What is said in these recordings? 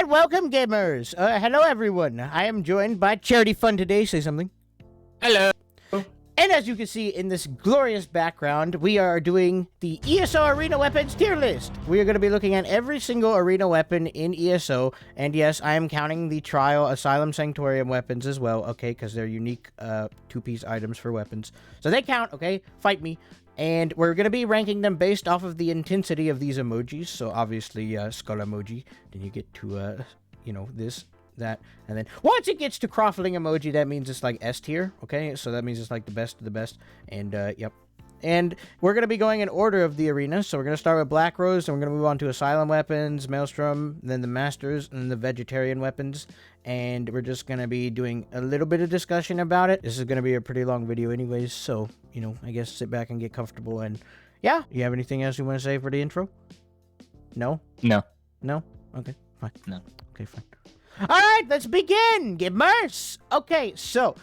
Alright, welcome gamers! Hello everyone, I am joined by Charity Fun today, say something. Hello! And as you can see in this glorious background, we are doing the ESO Arena Weapons tier list. We are going to be looking at every single arena weapon in ESO, and yes, I am counting the trial Asylum Sanctorium Weapons as well, okay, because they're unique two-piece items for weapons. So they count, okay? Fight me. And we're going to be ranking them based off of the intensity of these emojis. So obviously, skull emoji. Then you get to, you know, this, that, and then once it gets to CROFLING emoji, that means it's like S tier. Okay, so that means it's like the best of the best. And, yep. And we're going to be going in order of the arena. So we're going to start with Blackrose, and we're going to move on to Asylum Weapons, Maelstrom, then the Masters, and the Vateshran Weapons. And we're just going to be doing a little bit of discussion about it. This is going to be a pretty long video anyways, so, you know, I guess sit back and get comfortable. And, yeah, you have anything else you want to say for the intro? No? No. No? Okay, fine. No. Okay, fine. Alright, let's begin! Gamers! Okay, so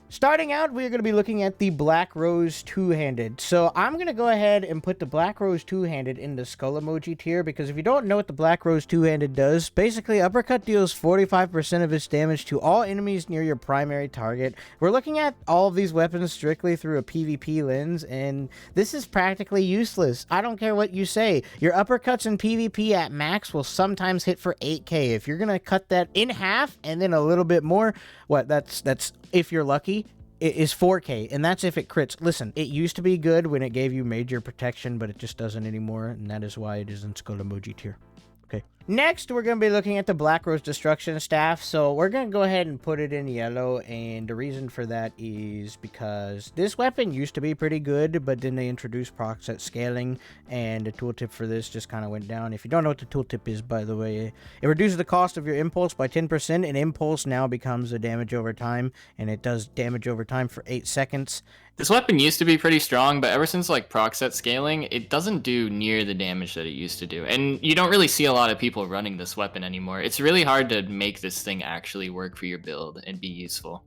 starting out, we're going to be looking at the Blackrose two-handed. So I'm going to go ahead and put the Blackrose two-handed in the skull emoji tier, because if you don't know what the Blackrose two-handed does, basically Uppercut deals 45% of its damage to all enemies near your primary target. We're looking at all of these weapons strictly through a PvP lens, and this is practically useless. I don't care what you say. Your uppercuts in PvP at max will sometimes hit for 8k. If you're going to cut that in half and then a little bit more, what, that's if you're lucky, it is 4k, and that's if it crits. Listen, it used to be good when it gave you major protection, but it just doesn't anymore, and that is why it is in skull emoji tier. Okay. Next, we're going to be looking at the Blackrose Destruction Staff, so we're going to go ahead and put it in yellow, and the reason for that is because this weapon used to be pretty good, but then they introduced proc set scaling, and the tooltip for this just kind of went down. If you don't know what the tooltip is, by the way, it reduces the cost of your impulse by 10%, and impulse now becomes a damage over time, and it does damage over time for 8 seconds. This weapon used to be pretty strong, but ever since like proc set scaling, it doesn't do near the damage that it used to do. And you don't really see a lot of people running this weapon anymore. It's really hard to make this thing actually work for your build and be useful.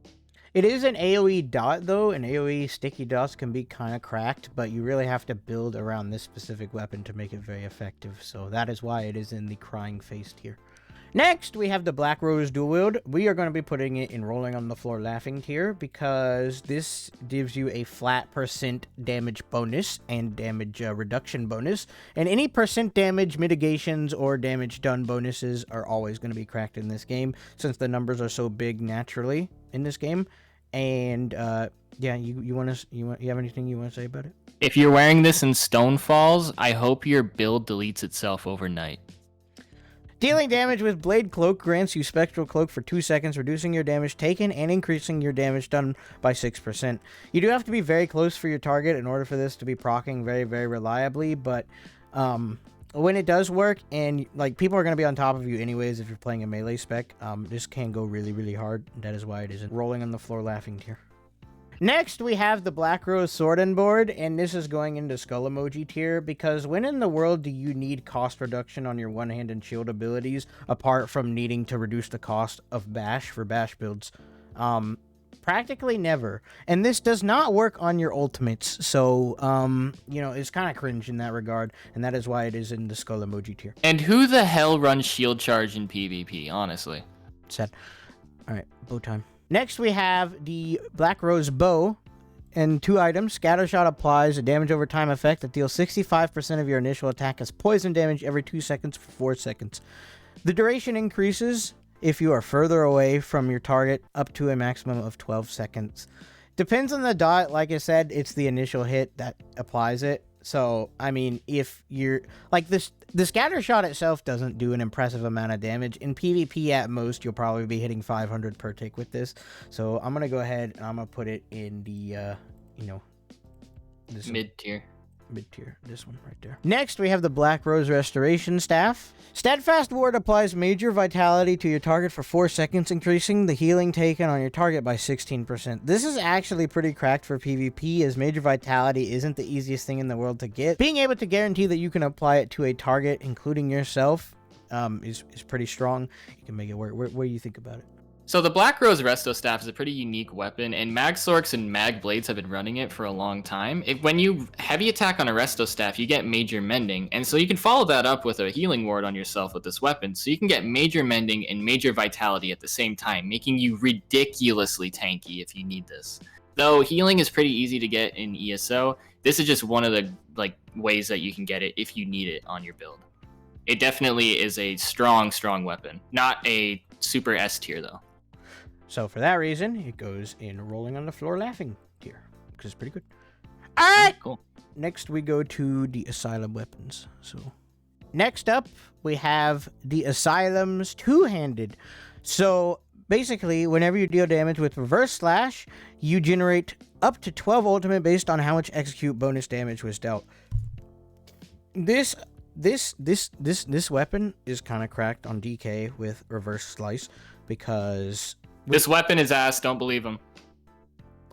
It is an AoE dot though, and AoE sticky dots can be kind of cracked, but you really have to build around this specific weapon to make it very effective. So that is why it is in the crying face tier. Next, we have the Blackrose dual wield. We are going to be putting it in rolling on the floor laughing tier, because this gives you a flat % damage bonus and damage reduction bonus, and any % damage mitigations or damage done bonuses are always going to be cracked in this game, since the numbers are so big naturally in this game. And yeah, you have anything you want to say about it? If you're wearing this in Stonefalls, I hope your build deletes itself overnight. Dealing damage with Blade Cloak grants you Spectral Cloak for 2 seconds, reducing your damage taken and increasing your damage done by 6%. You do have to be very close for your target in order for this to be proccing very, very reliably, but when it does work, and like people are going to be on top of you anyways if you're playing a melee spec, this can go really, really hard. That is why it isn't rolling on the floor laughing tier. Next, we have the Blackrose Sword and Board, and this is going into skull emoji tier, because when in the world do you need cost reduction on your one-hand and shield abilities, apart from needing to reduce the cost of bash for bash builds? Practically never. And this does not work on your ultimates, so, you know, it's kind of cringe in that regard, and that is why it is in the skull emoji tier. And who the hell runs shield charge in PvP, honestly? Sad. Alright, bow time. Next, we have the Blackrose Bow, and 2 items. Scattershot applies a damage over time effect that deals 65% of your initial attack as poison damage every 2 seconds for 4 seconds. The duration increases if you are further away from your target, up to a maximum of 12 seconds. Depends on the dot. Like I said, it's the initial hit that applies it. So, I mean, if you're like this, the scatter shot itself doesn't do an impressive amount of damage. In PvP, at most, you'll probably be hitting 500 per tick with this. So, I'm going to go ahead and I'm going to put it in the, you know, this mid-tier. Mid-tier, this one right there. Next, we have the Blackrose Restoration Staff. Steadfast Ward applies major vitality to your target for 4 seconds, increasing the healing taken on your target by 16%. This is actually pretty cracked for PvP, as major vitality isn't the easiest thing in the world to get. Being able to guarantee that you can apply it to a target, including yourself, is pretty strong. You can make it work. What do you think about it? So the Blackrose Resto Staff is a pretty unique weapon, and Mag Sorks and Mag Blades have been running it for a long time. When you heavy attack on a Resto Staff, you get Major Mending, and so you can follow that up with a Healing Ward on yourself with this weapon, so you can get Major Mending and Major Vitality at the same time, making you ridiculously tanky if you need this. Though healing is pretty easy to get in ESO, this is just one of the ways that you can get it if you need it on your build. It definitely is a strong weapon. Not a super S tier, though. So for that reason, it goes in rolling on the floor laughing tier, because it's pretty good. All right, cool. Next we go to the Asylum Weapons. So next up, we have the Asylum's two-handed. So basically, whenever you deal damage with Reverse Slash, you generate up to 12 ultimate based on how much execute bonus damage was dealt. This weapon is kind of cracked on DK with Reverse Slice because this weapon is ass. Don't believe him.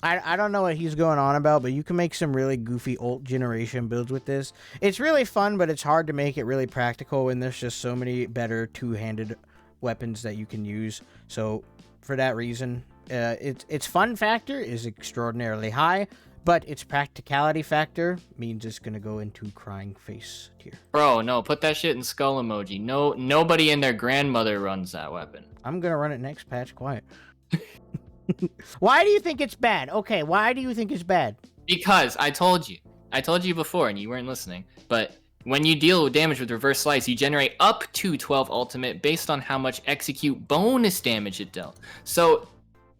I don't know what he's going on about, but you can make some really goofy ult generation builds with this. It's really fun, but it's hard to make it really practical when there's just so many better two-handed weapons that you can use. So for that reason, its fun factor is extraordinarily high, but its practicality factor means it's gonna go into crying face tier. Bro, no, put that shit in skull emoji. No, nobody and their grandmother runs that weapon. I'm gonna run it next patch. Quiet. Why do you think it's bad? Okay, why do you think it's bad? Because I told you before, and you weren't listening. But when you deal damage with Reverse Slice, you generate up to 12 ultimate based on how much execute bonus damage it dealt. So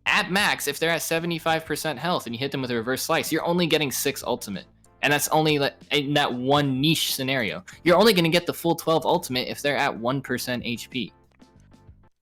at max, if they're at 75% health and you hit them with a Reverse Slice, you're only getting 6 ultimate. And that's only in that one niche scenario. You're only going to get the full 12 ultimate if they're at 1% HP.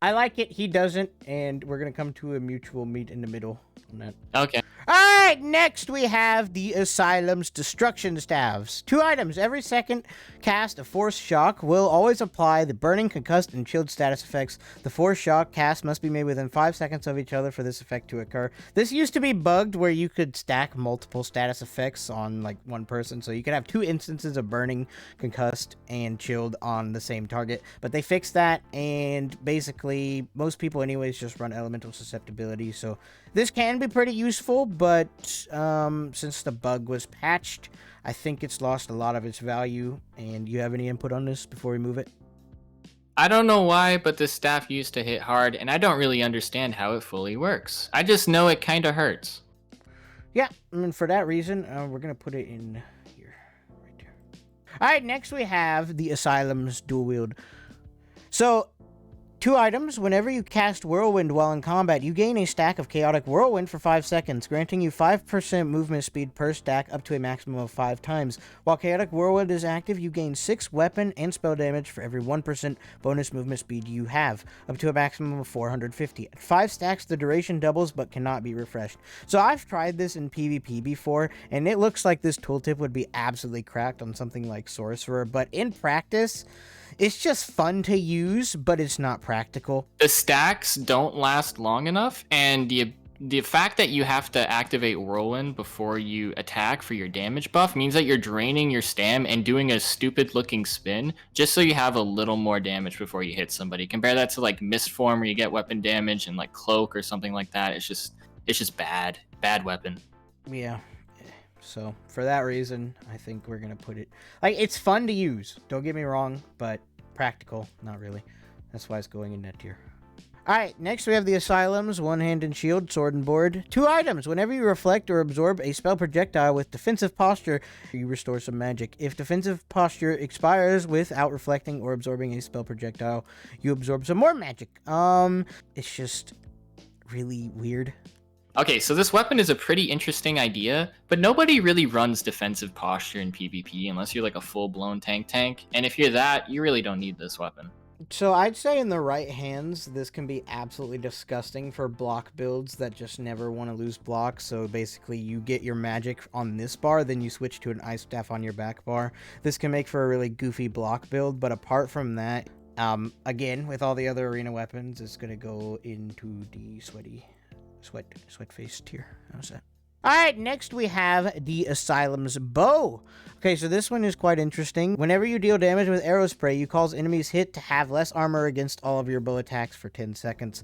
I like it, he doesn't, and we're going to come to a mutual meet in the middle on that. Okay. Alright, next we have the Asylum's Destruction Staves. 2 items. Every second cast of Force Shock will always apply the Burning, Concussed, and Chilled status effects. The Force Shock cast must be made within 5 seconds of each other for this effect to occur. This used to be bugged where you could stack multiple status effects on one person, so you could have 2 instances of Burning, Concussed, and Chilled on the same target. But they fixed that, and basically most people anyways just run Elemental Susceptibility, so this can be pretty useful, but since the bug was patched, I think it's lost a lot of its value. And you have any input on this before we move it? I don't know why, but this staff used to hit hard, and I don't really understand how it fully works. I just know it kind of hurts. Yeah, and for that reason, we're going to put it in here, right there. Alright, next we have the Asylum's Dual Wield. So 2 items. Whenever you cast Whirlwind while in combat, you gain a stack of Chaotic Whirlwind for 5 seconds, granting you 5% movement speed per stack up to a maximum of 5 times. While Chaotic Whirlwind is active, you gain 6 weapon and spell damage for every 1% bonus movement speed you have, up to a maximum of 450. At 5 stacks, the duration doubles but cannot be refreshed. So I've tried this in PvP before, and it looks like this tooltip would be absolutely cracked on something like Sorcerer, but in practice, it's just fun to use, but it's not practical. The stacks don't last long enough, and the fact that you have to activate Whirlwind before you attack for your damage buff means that you're draining your stam and doing a stupid looking spin just so you have a little more damage before you hit somebody. Compare that to Mistform where you get weapon damage, and Cloak or something like that. It's just bad weapon. Yeah. So for that reason, I think we're gonna put it it's fun to use, don't get me wrong, but practical, not really. That's why it's going in that tier. Alright, next we have the Asylum's One Hand and Shield, Sword and Board. 2 items. Whenever you reflect or absorb a spell projectile with defensive posture, you restore some magic. If defensive posture expires without reflecting or absorbing a spell projectile, you absorb some more magic. It's just really weird. Okay, so this weapon is a pretty interesting idea, but nobody really runs defensive posture in PvP unless you're a full-blown tank, and if you're that, you really don't need this weapon. So I'd say in the right hands, this can be absolutely disgusting for block builds that just never want to lose blocks. So basically you get your magic on this bar, then you switch to an ice staff on your back bar. This can make for a really goofy block build, but apart from that, again, with all the other arena weapons, it's going to go into the sweat face tier. How's that? Alright, next we have the Asylum's Bow. Okay, so this one is quite interesting. Whenever you deal damage with arrow spray, you cause enemies hit to have less armor against all of your bow attacks for 10 seconds.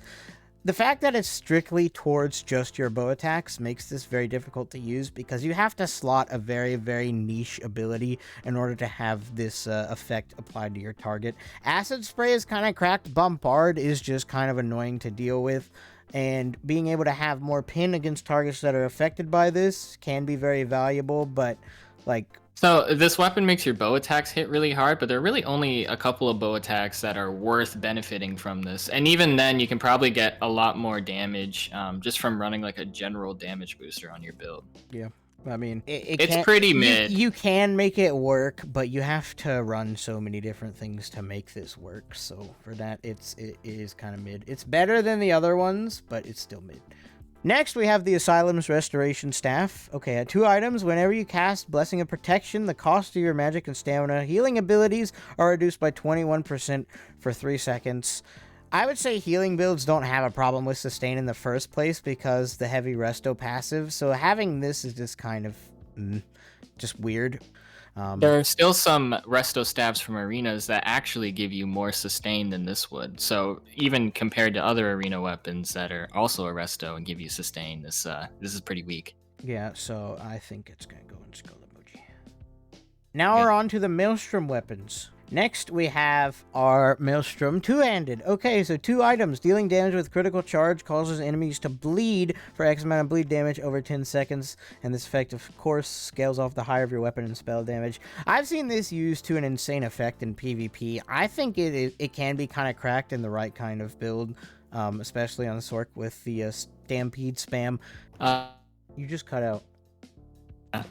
The fact that it's strictly towards just your bow attacks makes this very difficult to use because you have to slot a very, very niche ability in order to have this effect applied to your target. Acid Spray is kind of cracked. Bombard is just kind of annoying to deal with. And being able to have more pin against targets that are affected by this can be very valuable, but like... So this weapon makes your bow attacks hit really hard, but there are really only a couple of bow attacks that are worth benefiting from this. And even then, you can probably get a lot more damage just from running like a general damage booster on your build. Yeah, I mean, it's pretty mid. You can make it work, but you have to run so many different things to make this work. So for that, it is kind of mid. It's better than the other ones, but it's still mid. Next, we have the Asylum's Restoration Staff. Okay, at 2 items, whenever you cast Blessing of Protection, the cost of your magic and stamina healing abilities are reduced by 21% for 3 seconds. I would say healing builds don't have a problem with sustain in the first place because the heavy resto passive, so having this is just kind of just weird. There are still some resto staffs from arenas that actually give you more sustain than this would. So even compared to other arena weapons that are also a resto and give you sustain, this is pretty weak. Yeah, so I think it's gonna go in Skull Emoji. Now we're on to the Maelstrom Weapons. Next, we have our Maelstrom two-handed. Okay, so 2 items. Dealing damage with critical charge causes enemies to bleed for X amount of bleed damage over 10 seconds. And this effect, of course, scales off the higher of your weapon and spell damage. I've seen this used to an insane effect in PvP. I think it can be kind of cracked in the right kind of build, especially on Sork with the Stampede spam. You just cut out.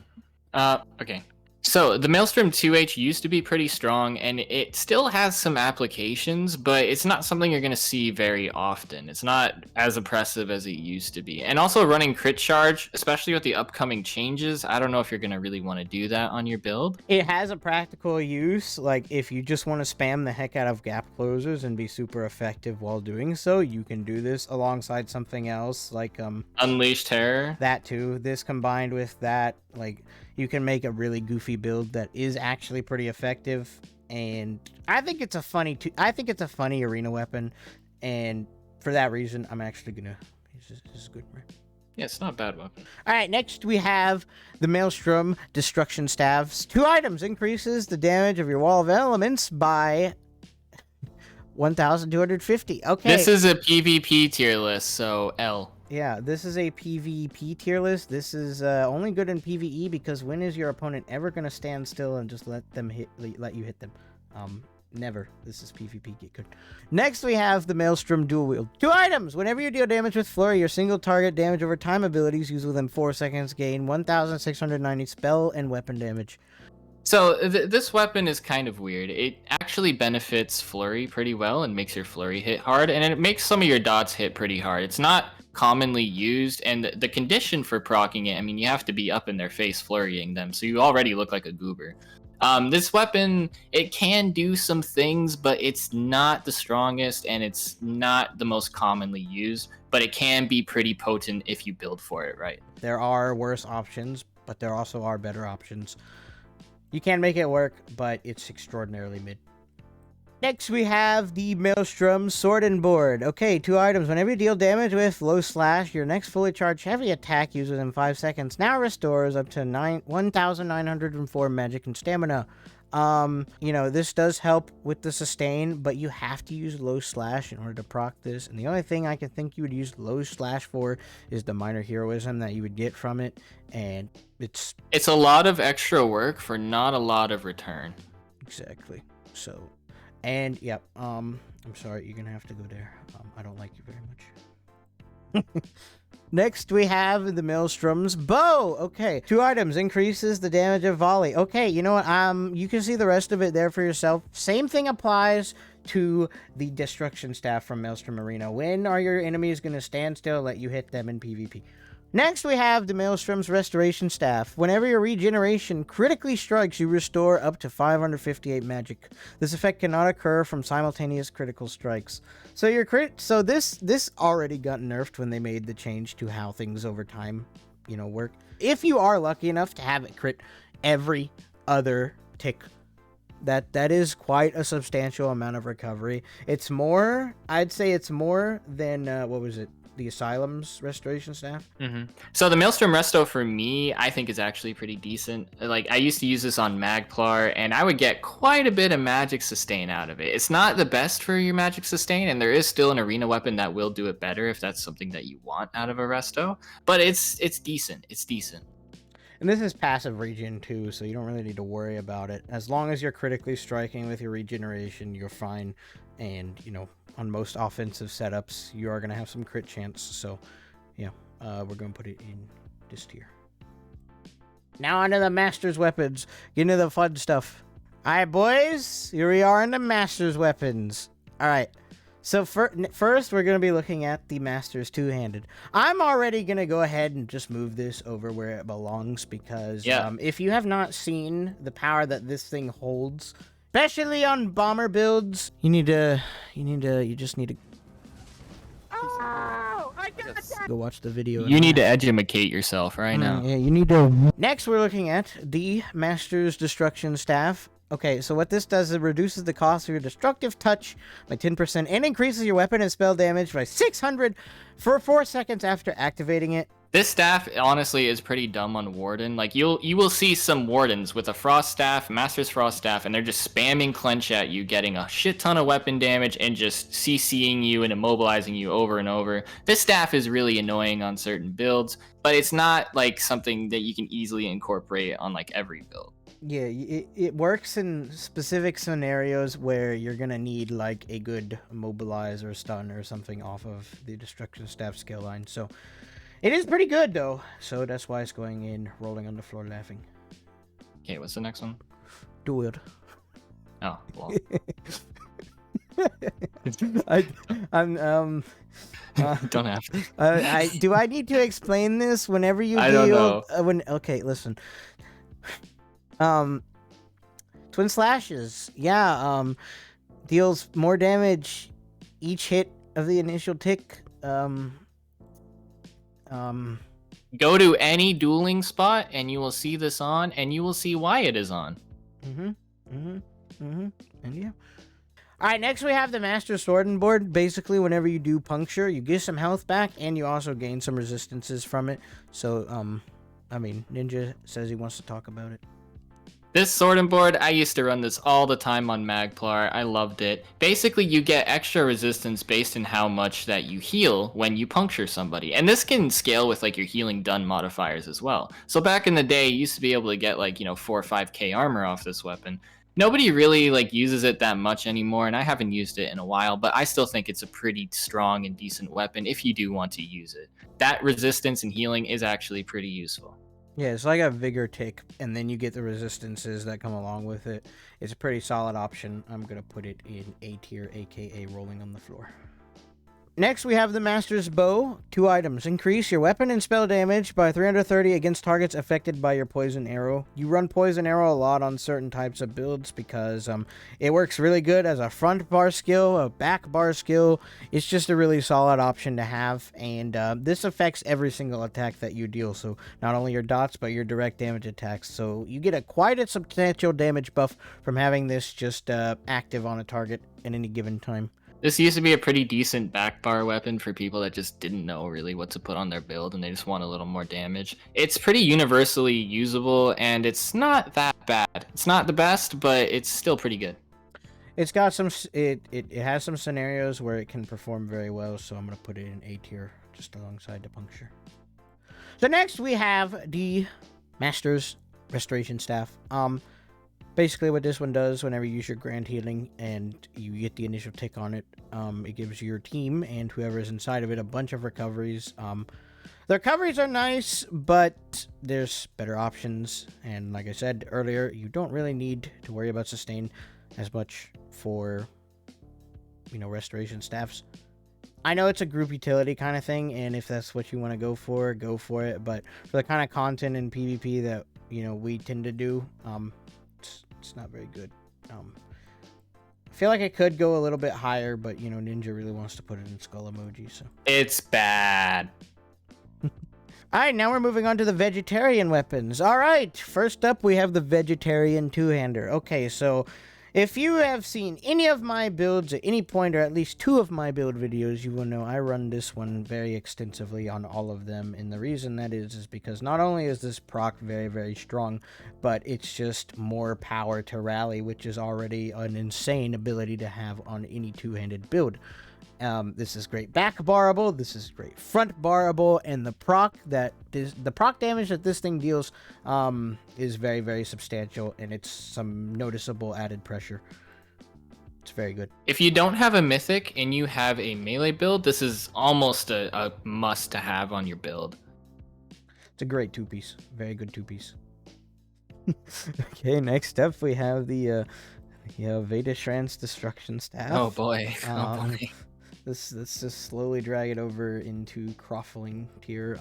Okay. So the Maelstrom 2H used to be pretty strong, and it still has some applications, but it's not something you're going to see very often. It's not as oppressive as it used to be. And also running crit charge, especially with the upcoming changes, I don't know if you're going to really want to do that on your build. It has a practical use, like if you just want to spam the heck out of gap closers and be super effective while doing so, you can do this alongside something else, like Unleash Terror. That too. This combined with that, like, you can make a really goofy build that is actually pretty effective, and I think it's a funny arena weapon, and for that reason, I'm actually gonna. This is good, right? Yeah, it's not a bad weapon. All right, next we have the Maelstrom Destruction Staffs. 2 items increases the damage of your Wall of Elements by 1,250. Okay. This is a PvP tier list, so L. Yeah, this is a PvP tier list. This is only good in PvE because when is your opponent ever going to stand still and just let you hit them? Never. This is PvP. Get good. Next, we have the Maelstrom Dual Wield. 2 items. Whenever you deal damage with Flurry, your single target damage over time abilities used within 4 seconds gain 1,690 spell and weapon damage. So this weapon is kind of weird. It actually benefits Flurry pretty well and makes your Flurry hit hard, and it makes some of your dots hit pretty hard. It's not commonly used, and the condition for proccing it, I mean, you have to be up in their face flurrying them, so you already look like a goober. This weapon, it can do some things, but it's not the strongest, and it's not the most commonly used, but it can be pretty potent if you build for it right. There are worse options, but there also are better options. You can make it work, but it's extraordinarily mid. Next, we have the Maelstrom Sword and Board. Okay, 2 items. Whenever you deal damage with low slash, your next fully charged heavy attack used within 5 seconds now restores up to 1,904 magic and stamina. You know, this does help with the sustain, but you have to use low slash in order to proc this. And the only thing I can think you would use low slash for is the minor heroism that you would get from it. And it's a lot of extra work for not a lot of return. Exactly. So... And, yep, I'm sorry, you're gonna have to go there. I don't like you very much. Next, we have the Maelstrom's Bow. Okay, 2 items. Increases the damage of volley. Okay, you know what? You can see the rest of it there for yourself. Same thing applies to the Destruction Staff from Maelstrom Arena. When are your enemies gonna stand still and let you hit them in PvP? Next, we have the Maelstrom's Restoration Staff. Whenever your regeneration critically strikes, you restore up to 558 magic. This effect cannot occur from simultaneous critical strikes. So this already got nerfed when they made the change to how things over time, work. If you are lucky enough to have it crit every other tick, That is quite a substantial amount of recovery. It's more, I'd say it's more than, what was it? The Asylum's restoration staff? So the Maelstrom Resto for me, I think is actually pretty decent. Like I used to use this on Magplar, and I would get quite a bit of magic sustain out of it. It's not the best for your magic sustain, and there is still an arena weapon that will do it better if that's something that you want out of a Resto. But it's decent. It's decent. And this is passive regen too, so you don't really need to worry about it. As long as you're critically striking with your regeneration, you're fine. And, you know, on most offensive setups, you are going to have some crit chance. So, yeah, we're going to put it in this tier. Now onto the Master's Weapons. Get into the fun stuff. All right, boys. Here we are in the Master's Weapons. All right. So first, we're going to be looking at the Master's two-handed. I'm already going to go ahead and just move this over where it belongs because if you have not seen the power that this thing holds, especially on bomber builds, you just need to oh, I got that. Go watch the video. You need to edumacate yourself right now. Yeah, you need to. Next, we're looking at the Master's Destruction Staff. Okay, so what this does is it reduces the cost of your destructive touch by 10% and increases your weapon and spell damage by 600 for 4 seconds after activating it. This staff honestly is pretty dumb on Warden. Like you will see some Wardens with a Frost Staff, Master's Frost Staff, and they're just spamming clench at you, getting a shit ton of weapon damage and just CCing you and immobilizing you over and over. This staff is really annoying on certain builds, but it's not like something that you can easily incorporate on like every build. Yeah, it works in specific scenarios where you're gonna need like a good immobilize or stun or something off of the destruction staff skill line. So it is pretty good though. So that's why it's going in rolling on the floor laughing. Okay, what's the next one? Do it. Oh, well. Don't have to. Do I need to explain this whenever you I don't know. Okay, listen. Twin slashes. Yeah, deals more damage each hit of the initial tick. Go to any dueling spot and you will see this on, and you will see why it is on. And yeah. Alright, next we have the Master Sword board. Basically, whenever you do puncture, you get some health back, and you also gain some resistances from it. So, I mean, Ninja says he wants to talk about it. This sword and board, I used to run this all the time on Magplar. I loved it. Basically, you get extra resistance based on how much that you heal when you puncture somebody. And this can scale with like your healing done modifiers as well. So back in the day, you used to be able to get like, 4 or 5k armor off this weapon. Nobody really like uses it that much anymore, and I haven't used it in a while, but I still think it's a pretty strong and decent weapon if you do want to use it. That resistance and healing is actually pretty useful. Yeah, it's like a vigor tick, and then you get the resistances that come along with it. It's a pretty solid option. I'm going to put it in A tier, aka rolling on the floor. Next, we have the Master's Bow. 2 items. Increase your weapon and spell damage by 330 against targets affected by your Poison Arrow. You run Poison Arrow a lot on certain types of builds because it works really good as a front bar skill, a back bar skill. It's just a really solid option to have, and this affects every single attack that you deal. So not only your dots, but your direct damage attacks. So you get quite a substantial damage buff from having this just active on a target at any given time. This used to be a pretty decent back bar weapon for people that just didn't know really what to put on their build and they just want a little more damage. It's pretty universally usable, and it's not that bad. It's not the best, but it's still pretty good. It's got some, it has some scenarios where it can perform very well, so I'm going to put it in A tier just alongside the puncture. So next we have the Master's Restoration Staff. Basically what this one does whenever you use your Grand Healing and you get the initial tick on it, it gives your team and whoever is inside of it a bunch of recoveries. The recoveries are nice, but there's better options. And like I said earlier, you don't really need to worry about sustain as much for, restoration staffs. I know it's a group utility kind of thing, and if that's what you want to go for it. But for the kind of content in PvP that, we tend to do, it's not very good. I feel like it could go a little bit higher, but Ninja really wants to put it in skull emoji, so it's bad. All right, now we're moving on to the vegetarian weapons. All right, first up we have the vegetarian two-hander. Okay, so if you have seen any of my builds at any point, or at least 2 of my build videos, you will know I run this one very extensively on all of them. And the reason that is because not only is this proc very, very strong, but it's just more power to rally, which is already an insane ability to have on any two-handed build. This is great back barrable, this is great front barrable, and the proc damage that this thing deals is very, very substantial, and it's some noticeable added pressure. It's very good. If you don't have a mythic and you have a melee build, this is almost a must to have on your build. It's a great 2-piece. Very good 2-piece. Okay, next up we have the Vateshran's Destruction Staff. Oh boy. Oh boy. Let's just slowly drag it over into CROFLING tier.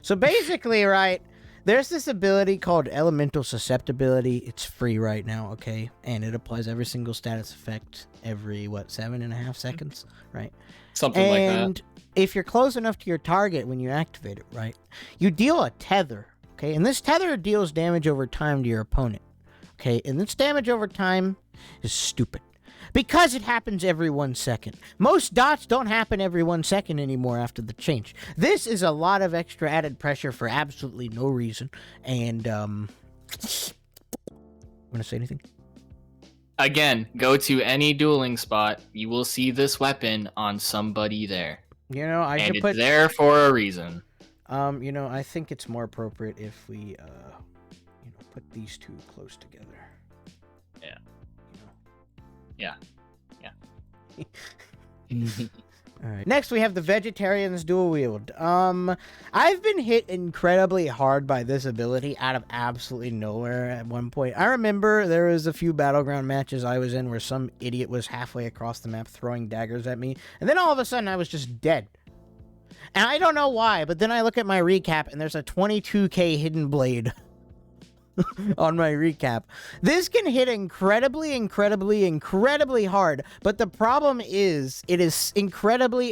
So basically, right, there's this ability called Elemental Susceptibility. It's free right now, okay? And it applies every single status effect every, 7.5 seconds, right? Something like that. And if you're close enough to your target when you activate it, right, you deal a tether, okay? And this tether deals damage over time to your opponent, okay? And this damage over time is stupid, because it happens every 1 second. Most dots don't happen every 1 second anymore after the change. This is a lot of extra added pressure for absolutely no reason. And, want to say anything? Again, go to any dueling spot. You will see this weapon on somebody there. You know, and it's there for a reason. You know, I think it's more appropriate if we, put these 2 close together. Yeah. Yeah. All right. Next, we have the Vegetarian's Dual Wield. I've been hit incredibly hard by this ability out of absolutely nowhere at one point. I remember there was a few Battleground matches I was in where some idiot was halfway across the map throwing daggers at me, and then all of a sudden I was just dead. And I don't know why, but then I look at my recap and there's a 22k hidden blade on my recap. This can hit incredibly hard, but the problem is it is incredibly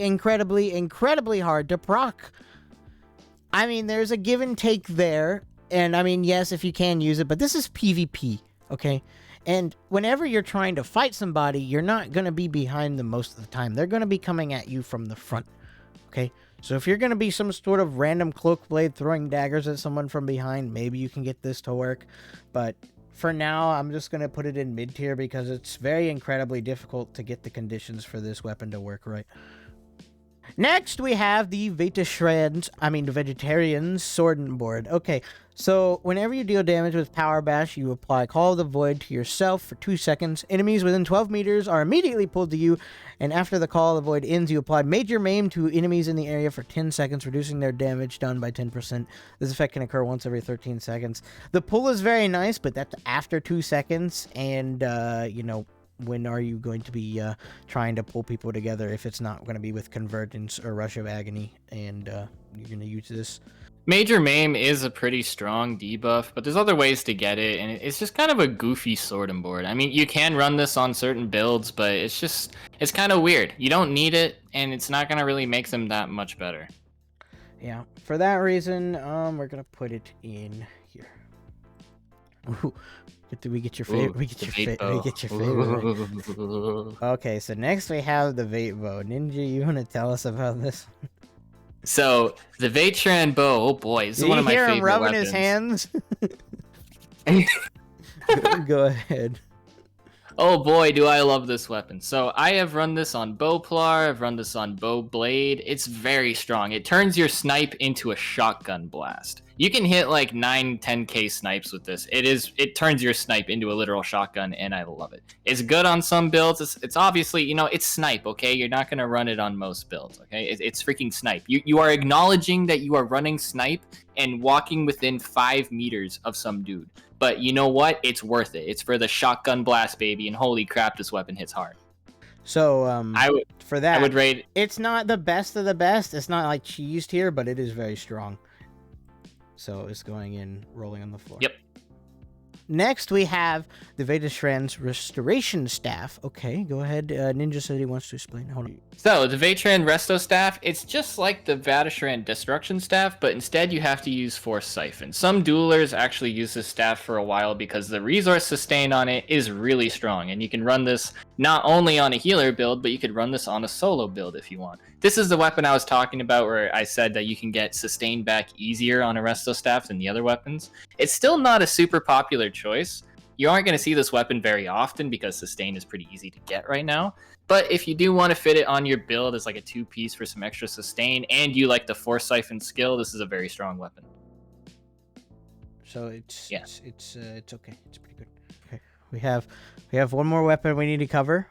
hard to proc. I mean, there's a give and take there, and I mean, yes, if you can use it, but this is PvP, okay? And whenever you're trying to fight somebody, you're not going to be behind them most of the time. They're going to be coming at you from the front, okay? So if you're going to be some sort of random cloak blade throwing daggers at someone from behind, maybe you can get this to work. But for now, I'm just going to put it in mid tier because it's very incredibly difficult to get the conditions for this weapon to work right. Next, we have the Vegetarian's Sword and Board. Okay, so whenever you deal damage with Power Bash, you apply Call of the Void to yourself for 2 seconds. Enemies within 12 meters are immediately pulled to you, and after the Call of the Void ends, you apply Major Maim to enemies in the area for 10 seconds, reducing their damage done by 10%. This effect can occur once every 13 seconds. The pull is very nice, but that's after 2 seconds, and, when are you going to be trying to pull people together if it's not going to be with Convergence or Rush of Agony, and you're going to use this? Major Maim is a pretty strong debuff, but there's other ways to get it, and it's just kind of a goofy sword and board. I mean, you can run this on certain builds, but it's kind of weird. You don't need it, and it's not going to really make them that much better. Yeah, for that reason, we're going to put it in here. Ooh. We get your favorite. We get your favorite. Okay, so next we have the Vate Bow. Ninja, you want to tell us about this? So the Vateshran bow. Oh boy, this is one of my favorite weapons. You hear him rubbing his hands? Go ahead. Oh boy, do I love this weapon. So I have run this on Bowplar, I've run this on Bow Blade. It's very strong. It turns your snipe into a shotgun blast. You can hit like 9-10k snipes with this. It turns your snipe into a literal shotgun, and I love it. It's good on some builds. It's obviously, it's snipe, okay? You're not gonna run it on most builds, okay? It's freaking snipe. You are acknowledging that you are running snipe and walking within 5 meters of some dude. But you know what? It's worth it. It's for the shotgun blast, baby, and holy crap, this weapon hits hard. So, I would rate. It's not the best of the best. It's not like cheese tier, but it is very strong. So it's going in, rolling on the floor. Yep. Next, we have the Vateshran's Restoration Staff. Okay, go ahead. Ninja said he wants to explain. Hold on. So, the Vateshran Resto Staff, it's just like the Vateshran Destruction Staff, but instead you have to use Force Siphon. Some duelers actually use this staff for a while because the resource sustain on it is really strong, and you can run this not only on a healer build, but you could run this on a solo build if you want. This is the weapon I was talking about where I said that you can get sustain back easier on a Resto Staff than the other weapons. It's still not a super popular choice. You aren't going to see this weapon very often because sustain is pretty easy to get right now. But if you do want to fit it on your build as like a 2-piece for some extra sustain, and you like the Force Siphon skill, this is a very strong weapon. So it's okay. It's pretty good. Okay, we have one more weapon we need to cover.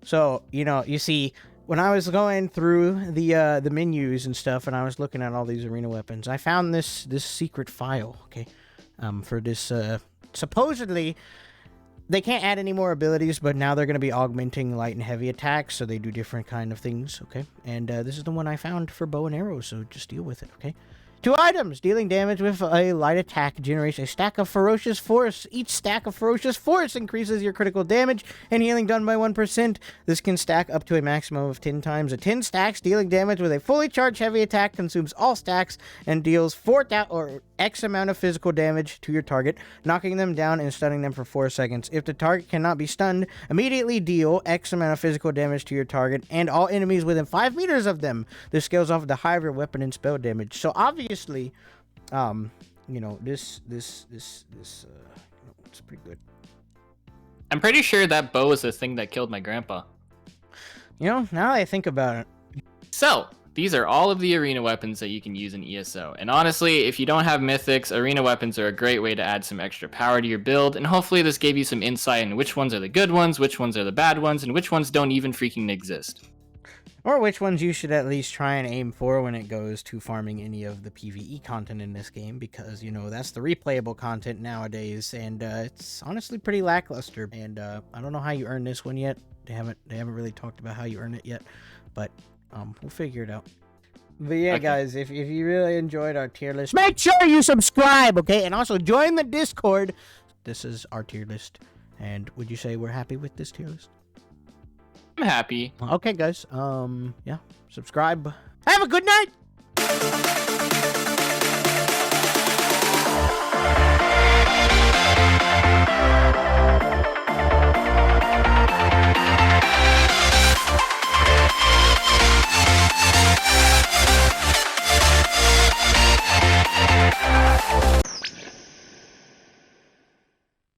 So you see, when I was going through the menus and stuff, and I was looking at all these arena weapons, I found this secret file. Okay, for this supposedly. They can't add any more abilities, but now they're going to be augmenting light and heavy attacks, so they do different kind of things, okay? And this is the one I found for bow and arrow, so just deal with it, okay? 2 items. Dealing damage with a light attack generates a stack of Ferocious Force. Each stack of Ferocious Force increases your critical damage and healing done by 1%. This can stack up to a maximum of 10 times. A 10 stacks, dealing damage with a fully charged heavy attack consumes all stacks and deals 4,000 or X amount of physical damage to your target, knocking them down and stunning them for 4 seconds. If the target cannot be stunned, immediately deal X amount of physical damage to your target and all enemies within 5 meters of them. This scales off the higher your weapon and spell damage. So obviously, this it's pretty good. I'm pretty sure that bow is the thing that killed my grandpa. Now that I think about it. So, these are all of the arena weapons that you can use in ESO. And honestly, if you don't have mythics, arena weapons are a great way to add some extra power to your build, and hopefully this gave you some insight into which ones are the good ones, which ones are the bad ones, and which ones don't even freaking exist. Or which ones you should at least try and aim for when it goes to farming any of the PvE content in this game, because, that's the replayable content nowadays, and it's honestly pretty lackluster, and I don't know how you earn this one yet. They haven't really talked about how you earn it yet, but we'll figure it out. But yeah, okay. Guys, if you really enjoyed our tier list, make sure you subscribe, okay? And also join the Discord. This is our tier list, and would you say we're happy with this tier list? I'm happy. Okay, guys. Yeah. Subscribe. Have a good night.